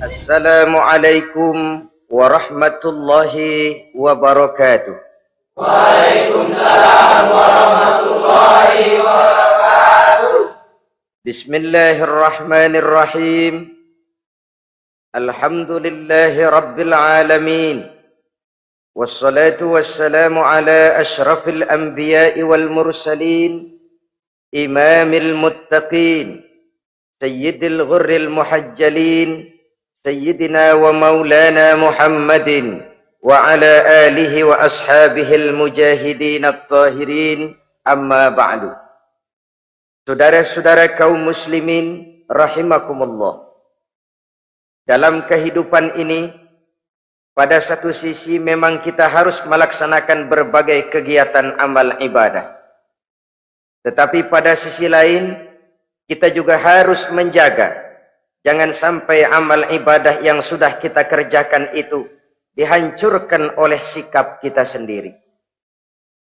Assalamualaikum warahmatullahi wabarakatuh. Waalaikumsalam warahmatullahi wabarakatuh. Bismillahirrahmanirrahim. Alhamdulillahi rabbil alamin. Wassalatu wassalamu ala ashrafil anbiya'i wal mursalin, imamil muttaqin, sayyidil ghurril muhajjalin, Sayyidina wa maulana Muhammadin wa ala alihi wa ashabihil mujahidin at-tahirin, amma ba'du. Saudara-saudara kaum muslimin rahimakumullah. Dalam kehidupan ini, pada satu sisi memang kita harus melaksanakan berbagai kegiatan amal ibadah. Tetapi pada sisi lain, kita juga harus menjaga jangan sampai amal ibadah yang sudah kita kerjakan itu dihancurkan oleh sikap kita sendiri.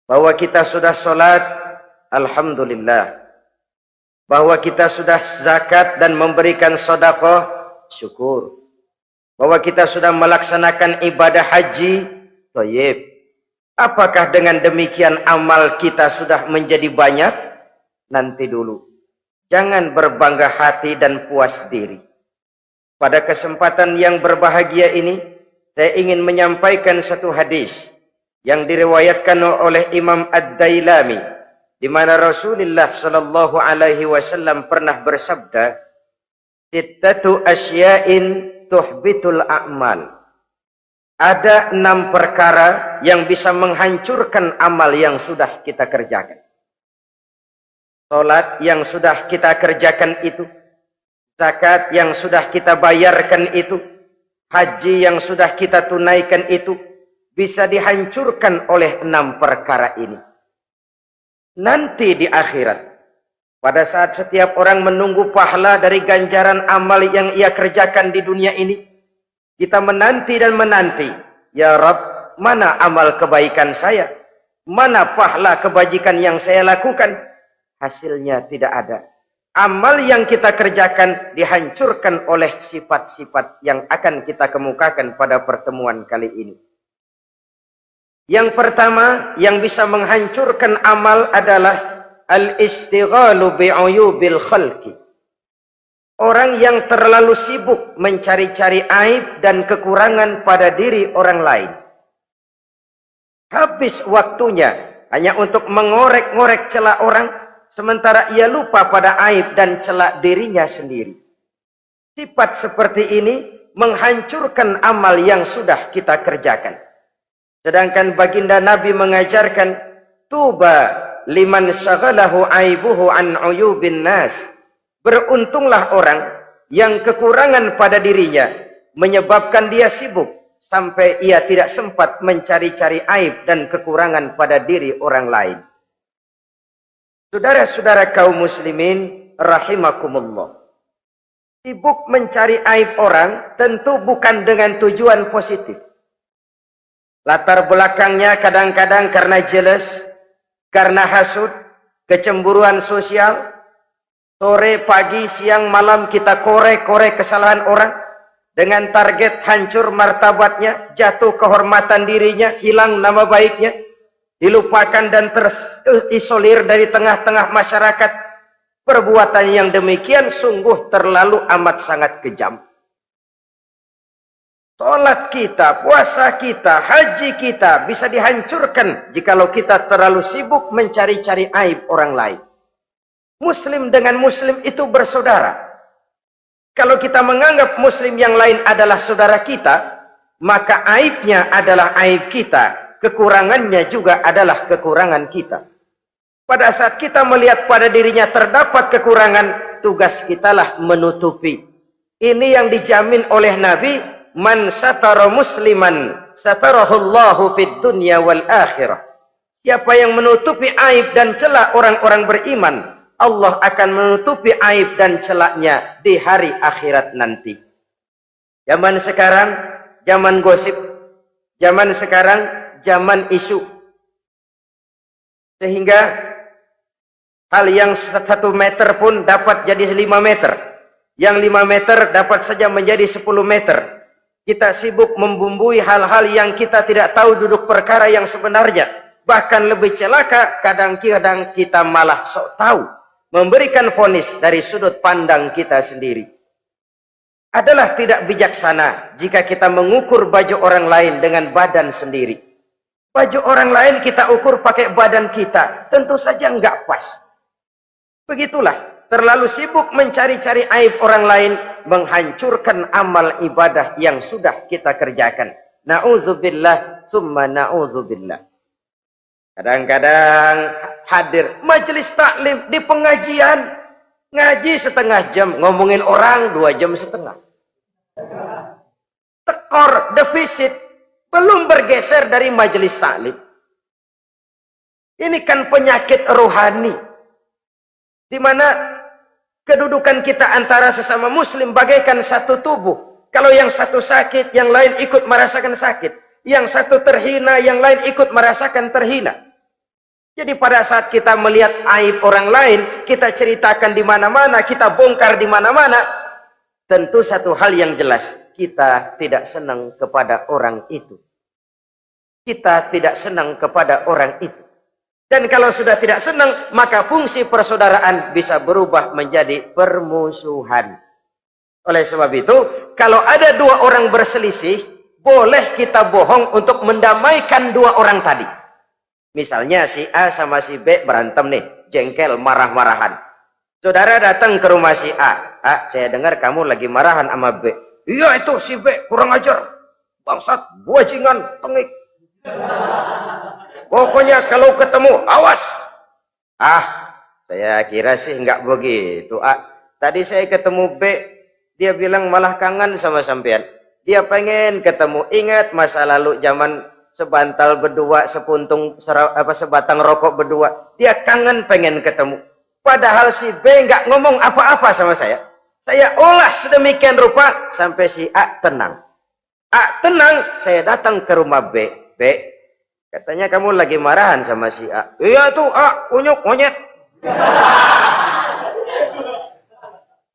Bahwa kita sudah sholat, alhamdulillah. Bahwa kita sudah zakat dan memberikan sedekah, syukur. Bahwa kita sudah melaksanakan ibadah haji, thayyib. Apakah dengan demikian amal kita sudah menjadi banyak? Nanti dulu. Jangan berbangga hati dan puas diri. Pada kesempatan yang berbahagia ini, saya ingin menyampaikan satu hadis yang diriwayatkan oleh Imam Ad-Dailami, di mana Rasulullah sallallahu alaihi wasallam pernah bersabda, "Sittatu asya'in tuhbitul a'mal." Ada 6 perkara yang bisa menghancurkan amal yang sudah kita kerjakan. Salat yang sudah kita kerjakan itu, zakat yang sudah kita bayarkan itu, haji yang sudah kita tunaikan itu, bisa dihancurkan oleh 6 perkara ini. Nanti di akhirat, pada saat setiap orang menunggu pahala dari ganjaran amal yang ia kerjakan di dunia ini, kita menanti dan menanti, ya Rabb, mana amal kebaikan saya? Mana pahala kebajikan yang saya lakukan? Hasilnya tidak ada. Amal yang kita kerjakan dihancurkan oleh sifat-sifat yang akan kita kemukakan pada pertemuan kali ini. Yang pertama yang bisa menghancurkan amal adalah al-istighalu bi'uyubil khalqi. Orang yang terlalu sibuk mencari-cari aib dan kekurangan pada diri orang lain. Habis waktunya hanya untuk mengorek-ngorek celah orang, sementara ia lupa pada aib dan celak dirinya sendiri. Sifat seperti ini menghancurkan amal yang sudah kita kerjakan. Sedangkan baginda Nabi mengajarkan, tuba liman syaghalahu aibuhu an uyubin nas. Beruntunglah orang yang kekurangan pada dirinya menyebabkan dia sibuk sampai ia tidak sempat mencari-cari aib dan kekurangan pada diri orang lain. Saudara-saudara kaum muslimin rahimakumullah. Sibuk mencari aib orang tentu bukan dengan tujuan positif. Latar belakangnya kadang-kadang karena jealous, karena hasud, kecemburuan sosial. Sore, pagi, siang, malam kita korek-korek kesalahan orang dengan target hancur martabatnya, jatuh kehormatan dirinya, hilang nama baiknya. Dilupakan dan terisolir dari tengah-tengah masyarakat. Perbuatan yang demikian sungguh terlalu amat sangat kejam. Salat kita, puasa kita, haji kita bisa dihancurkan jikalau kita terlalu sibuk mencari-cari aib orang lain. Muslim dengan muslim itu bersaudara. Kalau kita menganggap muslim yang lain adalah saudara kita, maka aibnya adalah aib kita. Kekurangannya juga adalah kekurangan kita. Pada saat kita melihat pada dirinya terdapat kekurangan, tugas kitalah menutupi. Ini yang dijamin oleh Nabi, man satara musliman satarahullahu fid dunya wal akhirah. Siapa yang menutupi aib dan celak orang-orang beriman, Allah akan menutupi aib dan celaknya di hari akhirat nanti. Zaman sekarang, zaman gosip. Zaman sekarang, zaman isu. Sehingga hal yang 1 meter pun dapat jadi 5 meter. Yang 5 meter dapat saja menjadi 10 meter. Kita sibuk membumbui hal-hal yang kita tidak tahu duduk perkara yang sebenarnya. Bahkan lebih celaka, kadang-kadang kita malah sok tahu. Memberikan vonis dari sudut pandang kita sendiri. Adalah tidak bijaksana jika kita mengukur baju orang lain dengan badan sendiri. Baju orang lain kita ukur pakai badan kita. Tentu saja enggak pas. Begitulah. Terlalu sibuk mencari-cari aib orang lain, menghancurkan amal ibadah yang sudah kita kerjakan. Na'udzubillah, summa na'udzubillah. Kadang-kadang hadir majelis taklim di pengajian, ngaji setengah jam, ngomongin orang 2 jam setengah. Tekor, defisit, belum bergeser dari majelis taklim. Ini kan penyakit rohani, di mana kedudukan kita antara sesama muslim bagaikan satu tubuh. Kalau yang satu sakit, yang lain ikut merasakan sakit. Yang satu terhina, yang lain ikut merasakan terhina. Jadi pada saat kita melihat aib orang lain, kita ceritakan di mana-mana, kita bongkar di mana-mana, tentu satu hal yang jelas, kita tidak senang kepada orang itu. Kita tidak senang kepada orang itu. Dan kalau sudah tidak senang, maka fungsi persaudaraan bisa berubah menjadi permusuhan. Oleh sebab itu, kalau ada 2 orang berselisih, boleh kita bohong untuk mendamaikan 2 orang tadi. Misalnya si A sama si B berantem nih, jengkel, marah-marahan. Saudara datang ke rumah si A. A, saya dengar kamu lagi marahan sama B. Iya itu si B, kurang ajar. Bangsat, bajingan, tengik. Pokoknya kalau ketemu, awas. Ah, saya kira sih enggak begitu. Tadi saya ketemu B, dia bilang malah kangen sama sampean. Dia pengen ketemu. Ingat masa lalu zaman sebantal berdua, sebatang rokok berdua. Dia kangen pengen ketemu. Padahal si B enggak ngomong apa-apa sama saya. Saya olah sedemikian rupa sampai si A tenang. A tenang, saya datang ke rumah B. B, katanya kamu lagi marahan sama si A. Iya tuh A, unyuk monyet.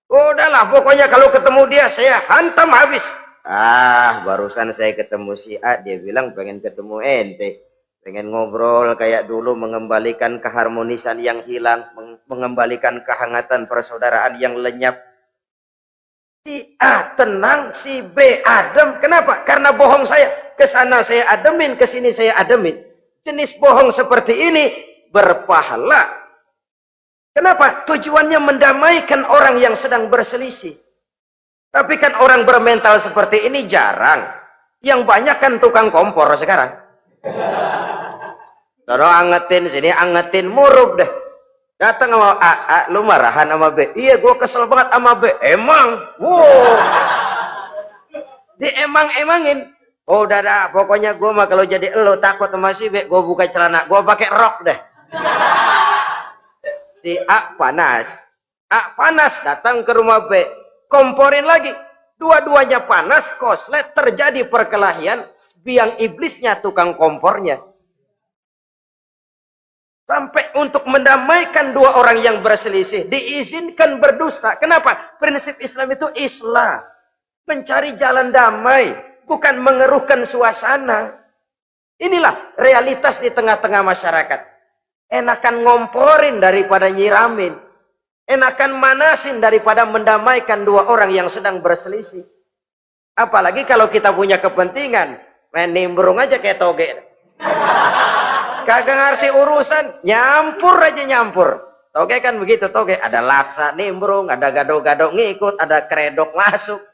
Udahlah, pokoknya kalau ketemu dia saya hantam habis. Barusan saya ketemu si A, dia bilang pengen ketemu ente. Pengen ngobrol kayak dulu, mengembalikan keharmonisan yang hilang, mengembalikan kehangatan persaudaraan yang lenyap. Si A tenang, si B adem. Kenapa? Karena bohong saya. Kesana saya ademin, kesini saya ademin. Jenis bohong seperti ini berpahala. Kenapa? Tujuannya mendamaikan orang yang sedang berselisih. Tapi kan orang bermental seperti ini jarang. Yang banyak kan tukang kompor sekarang. Sono angetin, sini angetin, murub deh. Datang sama A, lu marahan sama B. Iya, gue kesel banget sama B. Emang? Wow. Diemang-emangin. Oh, udah dah, pokoknya gue mah kalau jadi elo takut sama si B, gue buka celana, gue pakai rok deh. Si A panas. A panas, datang ke rumah B. Komporin lagi. Dua-duanya panas, koslet, terjadi perkelahian. Biang iblisnya tukang kompornya. Sampai untuk mendamaikan 2 orang yang berselisih, diizinkan berdusta. Kenapa? Prinsip Islam itu Islam. Mencari jalan damai, bukan mengeruhkan suasana. Inilah realitas di tengah-tengah masyarakat. Enakan ngomporin daripada nyiramin. Enakan manasin daripada mendamaikan 2 orang yang sedang berselisih. Apalagi kalau kita punya kepentingan. Main nimbrung aja kayak toge. Kagak ngerti urusan. Nyampur aja nyampur. Toge kan begitu toge. Ada laksa nimbrung, ada gado-gado ngikut, ada kredok masuk.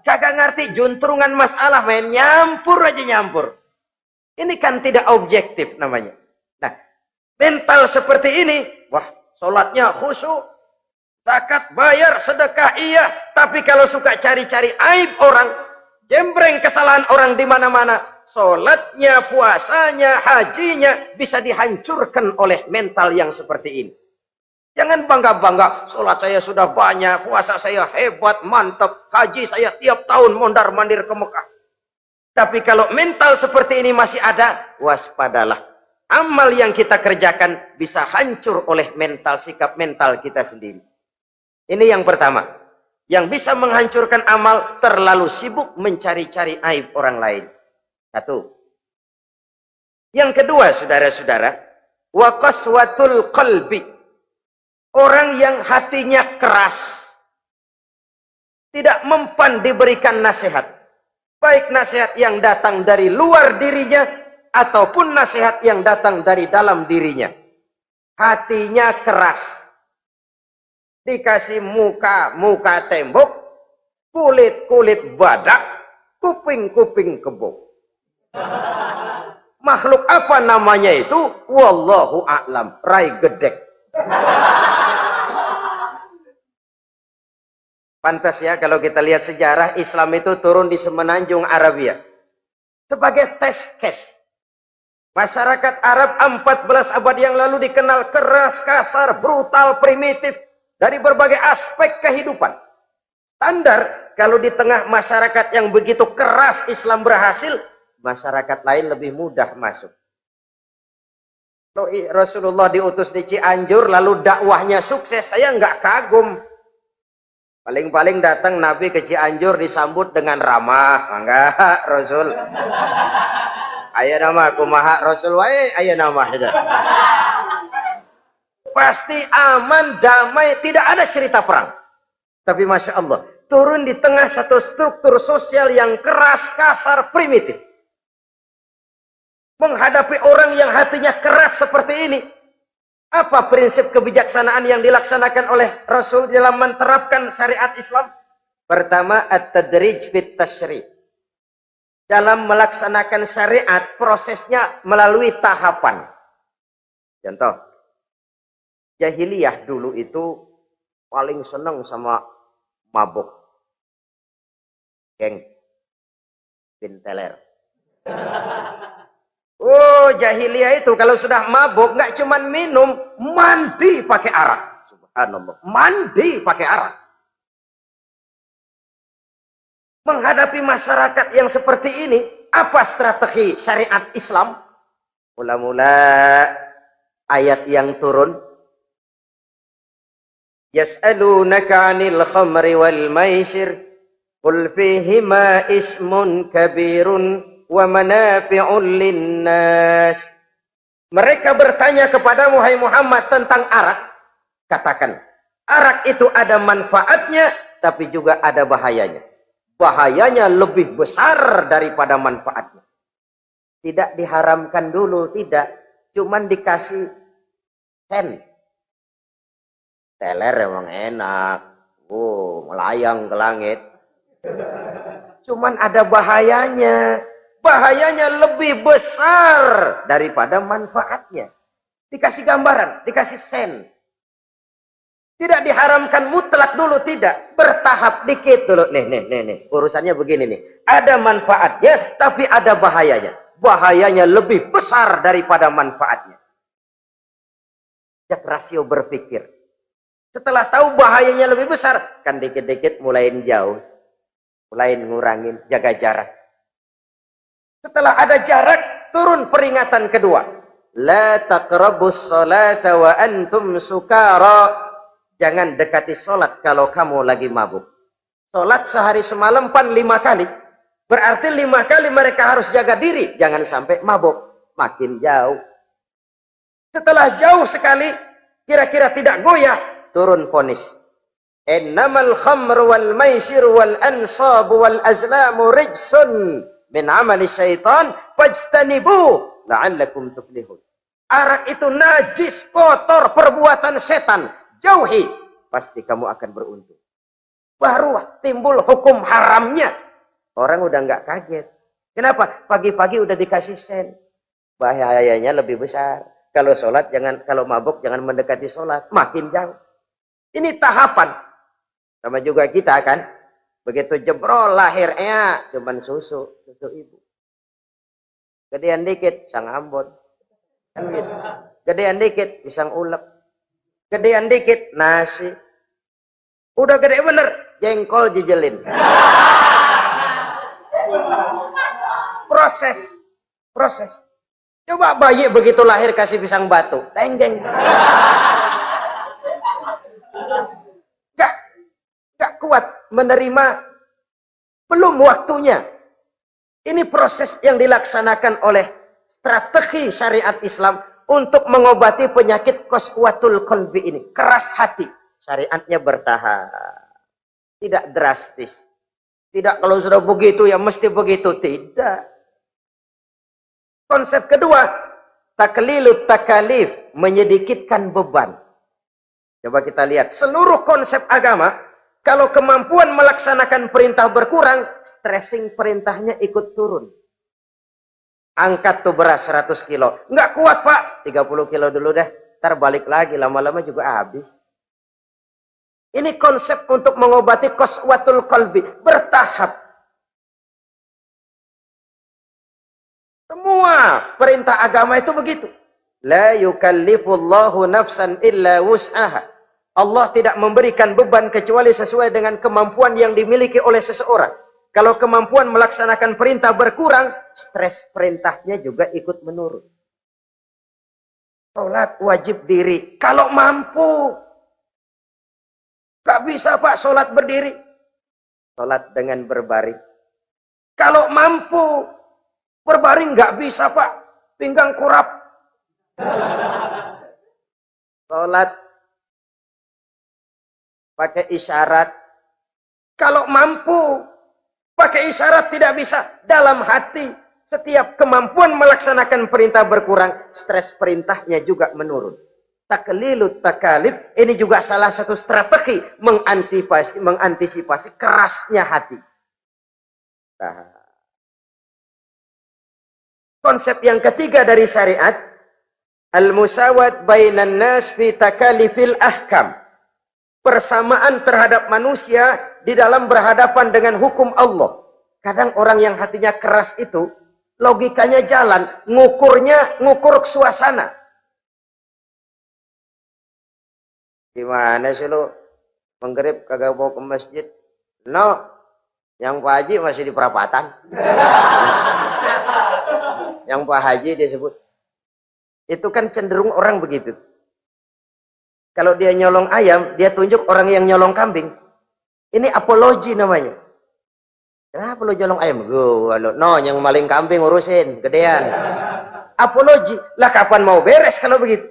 Kagak ngerti juntrungan masalah, main nyampur aja nyampur. Ini kan tidak objektif namanya. Nah, mental seperti ini, wah, sholatnya khusyuk, zakat bayar, sedekah iya, tapi kalau suka cari-cari aib orang, jembreng kesalahan orang di mana-mana, sholatnya, puasanya, hajinya bisa dihancurkan oleh mental yang seperti ini. Jangan bangga-bangga, sholat saya sudah banyak, puasa saya hebat, mantap, haji saya tiap tahun mondar-mandir ke Mekah. Tapi kalau mental seperti ini masih ada, waspadalah. Amal yang kita kerjakan bisa hancur oleh mental, sikap mental kita sendiri. Ini yang pertama. Yang bisa menghancurkan amal terlalu sibuk mencari-cari aib orang lain. Satu. Yang kedua, saudara-saudara, wa qaswatul qalbi. Orang yang hatinya keras, tidak mempan diberikan nasihat. Baik nasihat yang datang dari luar dirinya, ataupun nasihat yang datang dari dalam dirinya. Hatinya keras. Dikasih muka tembok, kulit badak, kuping kebo. Makhluk apa namanya itu? Wallahu a'lam. Rai gedek. Pantas ya kalau kita lihat sejarah Islam itu turun di semenanjung Arabia. Sebagai tes case. Masyarakat Arab 14 abad yang lalu dikenal keras, kasar, brutal, primitif. Dari berbagai aspek kehidupan. Standar, kalau di tengah masyarakat yang begitu keras Islam berhasil, masyarakat lain lebih mudah masuk. Rasulullah diutus di Cianjur, lalu dakwahnya sukses, saya nggak kagum. Paling-paling datang Nabi ke Cianjur disambut dengan ramah. Enggak, Rasul. Ayah nama kumaha Rasul wae, ayah nama. Pasti aman, damai, tidak ada cerita perang. Tapi Masya Allah, turun di tengah satu struktur sosial yang keras, kasar, primitif. Menghadapi orang yang hatinya keras seperti ini. Apa prinsip kebijaksanaan yang dilaksanakan oleh Rasul dalam menerapkan syariat Islam? Pertama, at-tadrij fit tashri'. Dalam melaksanakan syariat, prosesnya melalui tahapan. Contoh. Jahiliyah dulu itu paling senang sama mabuk. Geng. Pinteler. Oh, jahiliyah itu kalau sudah mabuk nggak cuman minum, mandi pakai arak. Subhanallah. Mandi pakai arak. Menghadapi masyarakat yang seperti ini, apa strategi syariat Islam? Mula-mula ayat yang turun. Yas'alunaka 'anil khamri wal maisir qul fihima ismun kabirun wa manafi'un linnas. Mereka bertanya kepadamu hai Muhammad tentang arak. Katakan, arak itu ada manfaatnya tapi juga ada bahayanya. Bahayanya lebih besar daripada manfaatnya. Tidak diharamkan dulu, tidak. Cuman dikasih sen. Teler emang enak. Oh, melayang ke langit. Cuman ada bahayanya. Bahayanya lebih besar daripada manfaatnya. Dikasih gambaran, dikasih sen. Tidak diharamkan mutlak dulu, tidak. Bertahap dikit dulu. Nih. Urusannya begini nih. Ada manfaatnya, tapi ada bahayanya. Bahayanya lebih besar daripada manfaatnya. Jak rasio berpikir. Setelah tahu bahayanya lebih besar, kan dikit-dikit mulain jauh. Mulain ngurangin, jaga jarak. Setelah ada jarak, turun peringatan kedua. La taqrabus salata wa antum sukara. Jangan dekati solat kalau kamu lagi mabuk. Solat sehari semalam 5 kali. Berarti 5 kali mereka harus jaga diri. Jangan sampai mabuk. Makin jauh. Setelah jauh sekali, kira-kira tidak goyah. Turun vonis. Innamal khamr wal maisir wal ansab wal azlamu rijsun min amali syaitan fajtanibu la'allakum tuflihun. Arak itu najis, kotor, perbuatan setan. Jauhi, pasti kamu akan beruntung. Baru timbul hukum haramnya. Orang udah nggak kaget. Kenapa? Pagi-pagi udah dikasih sen. Bahayanya lebih besar. Kalau sholat jangan, kalau mabuk jangan mendekati sholat. Makin jauh. Ini tahapan. Sama juga kita kan. Begitu jebrol lahirnya cuman susu ibu. Gedean dikit sang Ambon. Kan gitu. Gedean dikit pisang ulek. Gedean dikit nasi. Udah gede bener jengkol jijelin. Proses. Coba bayi begitu lahir kasih pisang batu, tenggeng. Gak kuat. menerima, belum waktunya. Ini proses yang dilaksanakan oleh strategi syariat Islam untuk mengobati penyakit qaswatul qalbi ini. Keras hati. Syariatnya bertahap. Tidak drastis. Tidak kalau sudah begitu ya mesti begitu. Tidak. Konsep kedua, taklilut takalif, menyedikitkan beban. Coba kita lihat, seluruh konsep agama, kalau kemampuan melaksanakan perintah berkurang, stressing perintahnya ikut turun. Angkat tuh beras 100 kilo. Nggak kuat pak, 30 kilo dulu deh. Ntar balik lagi, lama-lama juga habis. Ini konsep untuk mengobati qaswatul qalbi. Bertahap. Semua perintah agama itu begitu. La yukallifullahu nafsan illa wus'aha. Allah tidak memberikan beban kecuali sesuai dengan kemampuan yang dimiliki oleh seseorang. Kalau kemampuan melaksanakan perintah berkurang, stres perintahnya juga ikut menurun. Salat wajib diri. Kalau mampu. Gak bisa pak salat berdiri. Salat dengan berbaring. Kalau mampu. Berbaring gak bisa pak. Pinggang kurap. Salat pakai isyarat. Kalau mampu pakai isyarat tidak bisa. Dalam hati setiap kemampuan melaksanakan perintah berkurang, stres perintahnya juga menurun. Taklilut takalif ini juga salah satu strategi mengantisipasi kerasnya hati. Nah, konsep yang ketiga dari syariat, al-musawat bainan nas fi takalifil ahkam. Persamaan terhadap manusia di dalam berhadapan dengan hukum Allah. Kadang orang yang hatinya keras itu, logikanya jalan, ngukur suasana. Gimana sih lu? Menggrip kagak mau ke masjid? No, yang Pak Haji masih di perapatan. Yang Pak Haji disebut. Itu kan cenderung orang begitu. Kalau dia nyolong ayam, dia tunjuk orang yang nyolong kambing. Ini apologi namanya. Kenapa lu nyolong ayam? No, yang maling kambing urusin, gedean. Apologi. Lah kapan mau beres kalau begitu?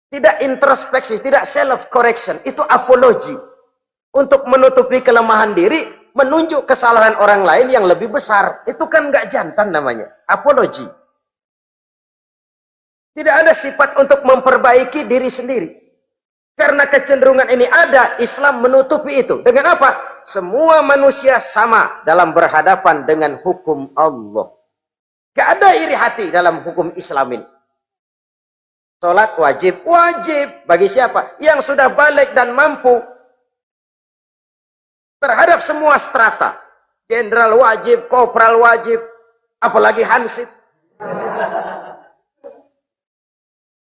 Tidak introspeksi, tidak self correction. Itu apologi. Untuk menutupi kelemahan diri, menunjuk kesalahan orang lain yang lebih besar. Itu kan nggak jantan namanya. Apologi. Tidak ada sifat untuk memperbaiki diri sendiri. Karena kecenderungan ini ada, Islam menutupi itu. Dengan apa? Semua manusia sama dalam berhadapan dengan hukum Allah. Gak ada iri hati dalam hukum Islam ini. Salat wajib. Wajib. Bagi siapa? Yang sudah balik dan mampu. Terhadap semua strata. Jenderal wajib, kopral wajib. Apalagi hansip.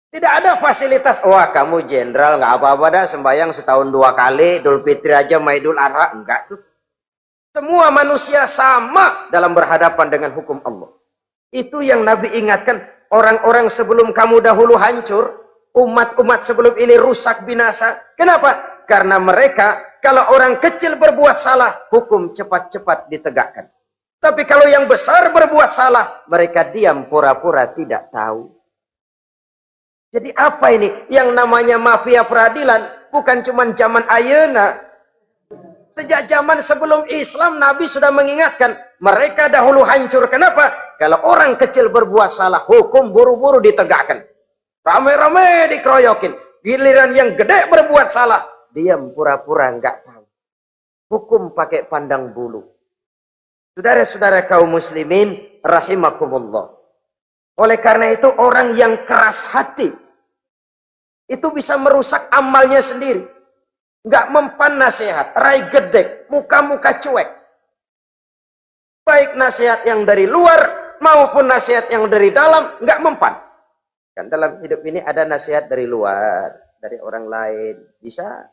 Tidak ada fasilitas. Wah kamu jenderal nggak apa-apa dah sembahyang setahun 2 kali. Idul Fitri aja sama Idul Adha. Enggak tuh. Semua manusia sama dalam berhadapan dengan hukum Allah. Itu yang Nabi ingatkan. Orang-orang sebelum kamu dahulu hancur. Umat-umat sebelum ini rusak binasa. Kenapa? Karena mereka kalau orang kecil berbuat salah. Hukum cepat-cepat ditegakkan. Tapi kalau yang besar berbuat salah. Mereka diam pura-pura tidak tahu. Jadi apa ini? Yang namanya mafia peradilan bukan cuma zaman ayeuna. Sejak zaman sebelum Islam Nabi sudah mengingatkan. Mereka dahulu hancur. Kenapa? Kalau orang kecil berbuat salah, hukum buru-buru ditegakkan. Rame-rame dikeroyokin. Giliran yang gede berbuat salah, diam pura-pura enggak tahu. Hukum pakai pandang bulu. Saudara-saudara kaum muslimin rahimakumullah. Oleh karena itu orang yang keras hati itu bisa merusak amalnya sendiri. Enggak mempan nasihat, rai gedek, muka-muka cuek. Baik nasihat yang dari luar maupun nasihat yang dari dalam enggak mempan. Kan dalam hidup ini ada nasihat dari luar, dari orang lain, bisa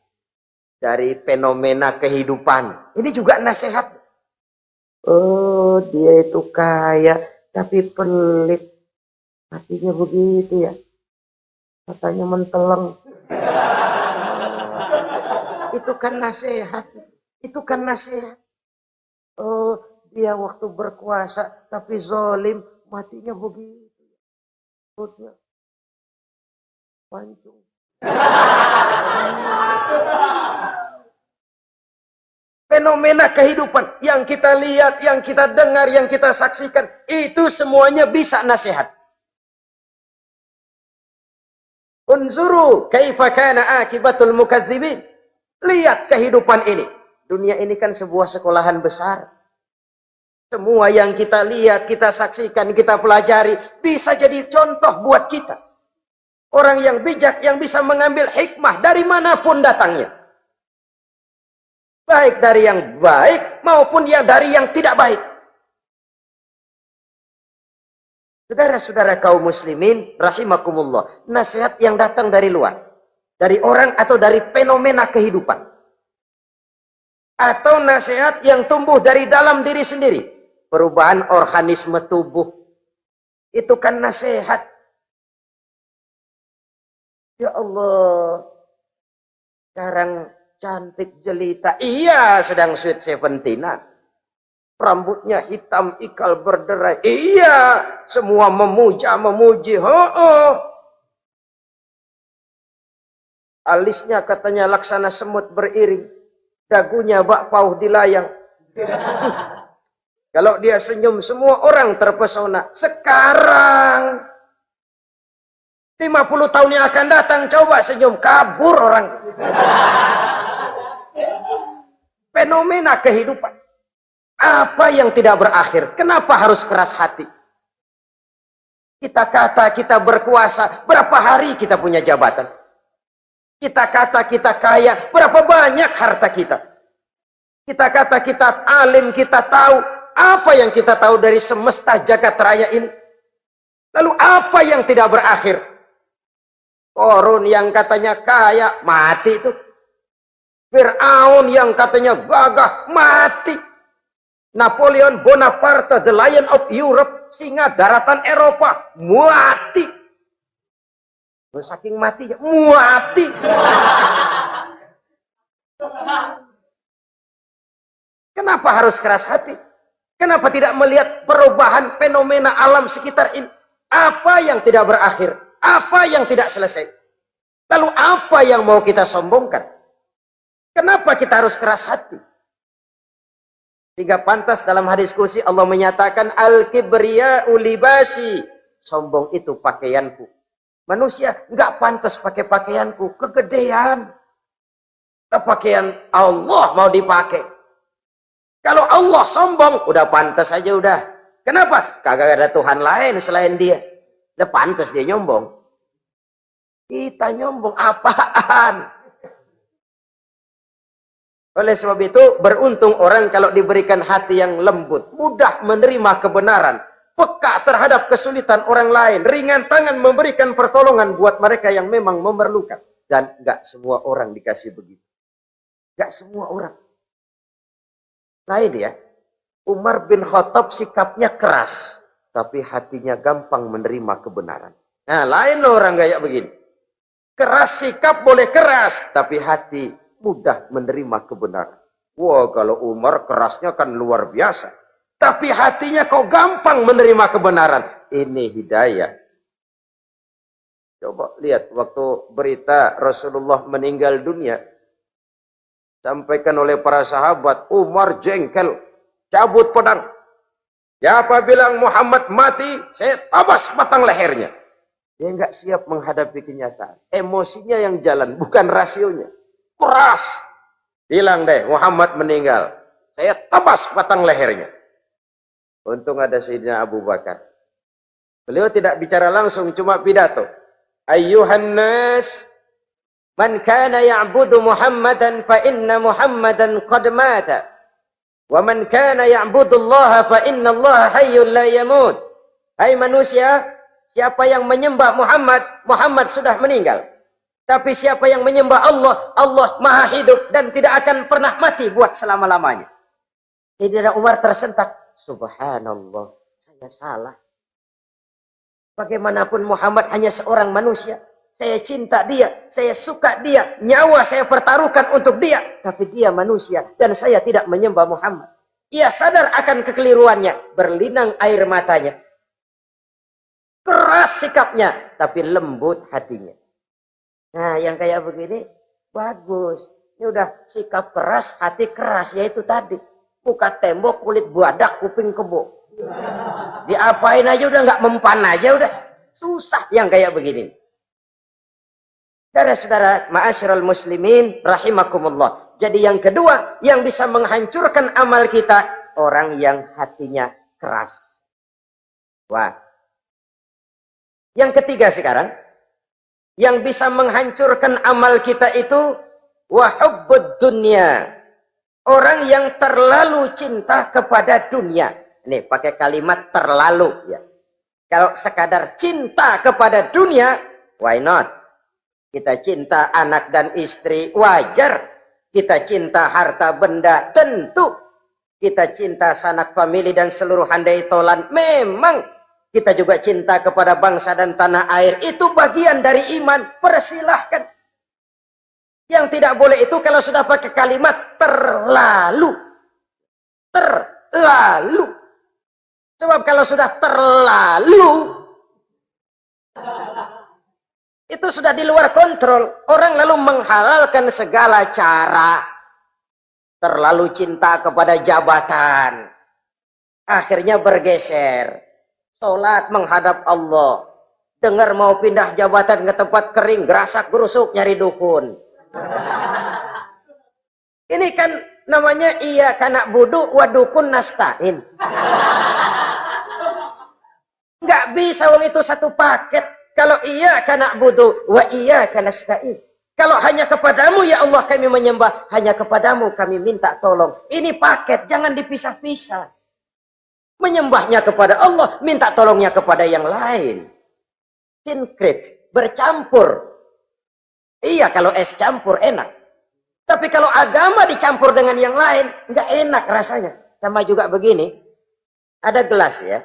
dari fenomena kehidupan. Ini juga nasihat. Oh, dia itu kaya tapi pelit. Hatinya begitu ya. Katanya menteleng. Itu kan nasihat. Itu kan nasihat. Oh, dia waktu berkuasa tapi zalim, matinya begitu. Perutnya pancung. Fenomena kehidupan yang kita lihat, yang kita dengar, yang kita saksikan, itu semuanya bisa nasihat. Unzuru kaifa kana akibatul mukadzibin. Lihat kehidupan ini. Dunia ini kan sebuah sekolahan besar. Semua yang kita lihat, kita saksikan, kita pelajari, bisa jadi contoh buat kita. Orang yang bijak, yang bisa mengambil hikmah dari manapun datangnya. Baik dari yang baik maupun dari yang tidak baik. Saudara-saudara kaum muslimin, rahimakumullah. Nasihat yang datang dari luar. Dari orang atau dari fenomena kehidupan. Atau nasihat yang tumbuh dari dalam diri sendiri. Perubahan organisme tubuh. Itu kan nasihat. Ya Allah. Sekarang cantik jelita. Iya, sedang sweet 17-an. Rambutnya hitam, ikal berderai. Iya, semua memuja, memuji. Alisnya katanya laksana semut beriring. Dagunya bak pauh dilayang. Kalau dia senyum, semua orang terpesona. Sekarang 50 tahun yang akan datang, coba senyum, kabur orang. Fenomena kehidupan. Apa yang tidak berakhir? Kenapa harus keras hati? Kita kata kita berkuasa, berapa hari kita punya jabatan? Kita kata kita kaya, berapa banyak harta kita? Kita kata kita alim, kita tahu. Apa yang kita tahu dari semesta jagat raya ini? Lalu apa yang tidak berakhir? Korun yang katanya kaya, mati itu. Fir'aun yang katanya gagah, mati. Napoleon Bonaparte, the Lion of Europe, singa daratan Eropa, mati. Saking matinya, mati. Kenapa harus keras hati? Kenapa tidak melihat perubahan fenomena alam sekitar ini? Apa yang tidak berakhir? Apa yang tidak selesai? Lalu apa yang mau kita sombongkan? Kenapa kita harus keras hati? Sehingga pantas dalam hadis kursi Allah menyatakan al-kibriya'u libasi. Sombong itu pakaianku. Manusia enggak pantas pakai pakaianku, kegedean. Pakaian Allah mau dipakai. Kalau Allah sombong, udah pantas aja udah. Kenapa? Kagak ada Tuhan lain selain dia. Udah pantas dia nyombong. Kita nyombong apaan? Oleh sebab itu, beruntung orang kalau diberikan hati yang lembut, mudah menerima kebenaran, peka terhadap kesulitan orang lain, ringan tangan memberikan pertolongan buat mereka yang memang memerlukan. Dan enggak semua orang dikasih begitu. Enggak semua orang. Lain ya, Umar bin Khattab sikapnya keras, tapi hatinya gampang menerima kebenaran. Nah, lain loh orang kayak begini. Keras sikap boleh keras, tapi hati mudah menerima kebenaran. Wah, kalau Umar kerasnya kan luar biasa. Tapi hatinya kok gampang menerima kebenaran. Ini hidayah. Coba lihat waktu berita Rasulullah meninggal dunia. Sampaikan oleh para sahabat, Umar jengkel. Cabut pedang. Siapa bilang Muhammad mati, saya tabas batang lehernya. Dia enggak siap menghadapi kenyataan. Emosinya yang jalan, bukan rasionya. Keras. Bilang deh, Muhammad meninggal. Saya tabas batang lehernya. Untung ada Sayyidina Abu Bakar. Beliau tidak bicara langsung, cuma pidato. Ayyuhan nas, man kana ya'budu Muhammadan fa inna Muhammadan qad mata. Wa man kana ya'budu Allah fa inna Allah hayyun la yamut. Hai manusia, siapa yang menyembah Muhammad, Muhammad sudah meninggal. Tapi siapa yang menyembah Allah, Allah maha hidup dan tidak akan pernah mati buat selama-lamanya. Sayyidina Umar tersentak. Subhanallah, saya salah. Bagaimanapun Muhammad hanya seorang manusia. Saya cinta dia, saya suka dia, nyawa saya pertaruhkan untuk dia. Tapi dia manusia dan saya tidak menyembah Muhammad. Ia sadar akan kekeliruannya, berlinang air matanya. Keras sikapnya, tapi lembut hatinya. Nah, yang kayak begini, bagus. Ini udah sikap keras, hati keras, yaitu tadi. Muka tembok, kulit buadak, kuping kebo. Diapain aja udah nggak mempan aja udah. Susah yang kayak begini. Saudara-saudara, ma'asyiral muslimin rahimakumullah. Jadi yang kedua yang bisa menghancurkan amal kita, orang yang hatinya keras. Wah. Yang ketiga sekarang, yang bisa menghancurkan amal kita itu wa hubbud dunya. Orang yang terlalu cinta kepada dunia. Nih, pakai kalimat terlalu ya. Kalau sekadar cinta kepada dunia, why not? Kita cinta anak dan istri, wajar. Kita cinta harta benda, tentu. Kita cinta sanak famili dan seluruh handai tolan, memang. Kita juga cinta kepada bangsa dan tanah air, itu bagian dari iman, persilahkan. Yang tidak boleh itu kalau sudah pakai kalimat terlalu. Terlalu. Sebab kalau sudah terlalu, itu sudah di luar kontrol. Orang lalu menghalalkan segala cara. Terlalu cinta kepada jabatan. Akhirnya bergeser. Sholat menghadap Allah. Dengar mau pindah jabatan ke tempat kering. Gerasak gerusuk nyari dukun. Ini kan namanya iya kana budu wa dukun nasta'in. Nggak bisa wong itu satu paket. Kalau iya kana budu wa iya kana nasta'in. Kalau hanya kepadamu ya Allah kami menyembah, hanya kepadamu kami minta tolong. Ini paket, jangan dipisah-pisah. Menyembahnya kepada Allah, minta tolongnya kepada yang lain. Sinkret, bercampur. Iya, kalau es campur enak. Tapi kalau agama dicampur dengan yang lain, nggak enak rasanya. Sama juga begini, ada gelas ya.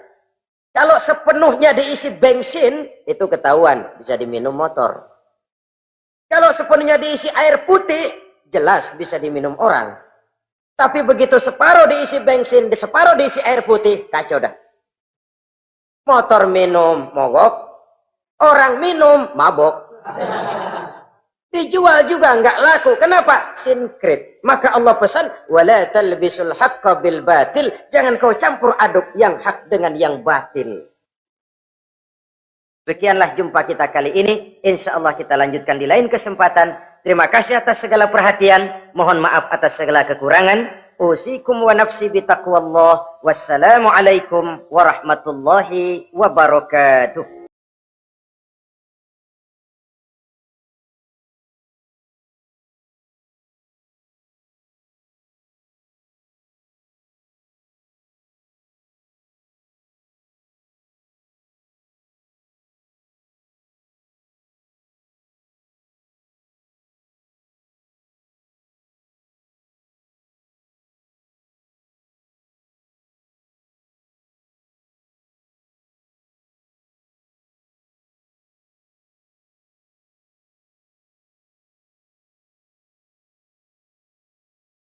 Kalau sepenuhnya diisi bensin, itu ketahuan, bisa diminum motor. Kalau sepenuhnya diisi air putih, jelas bisa diminum orang. Tapi begitu separuh diisi bensin, separuh diisi air putih, kacau dah. Motor minum, mogok. Orang minum, mabok. Dijual juga nggak laku. Kenapa? Sinkret. Maka Allah pesan, wala talbisul haqqa bil batil. Jangan kau campur aduk yang hak dengan yang batil. Sekianlah jumpa kita kali ini. Insya Allah kita lanjutkan di lain kesempatan. Terima kasih atas segala perhatian. Mohon maaf atas segala kekurangan. Usikum wa nafsi bitaqwallah. Wassalamualaikum warahmatullahi wabarakatuh.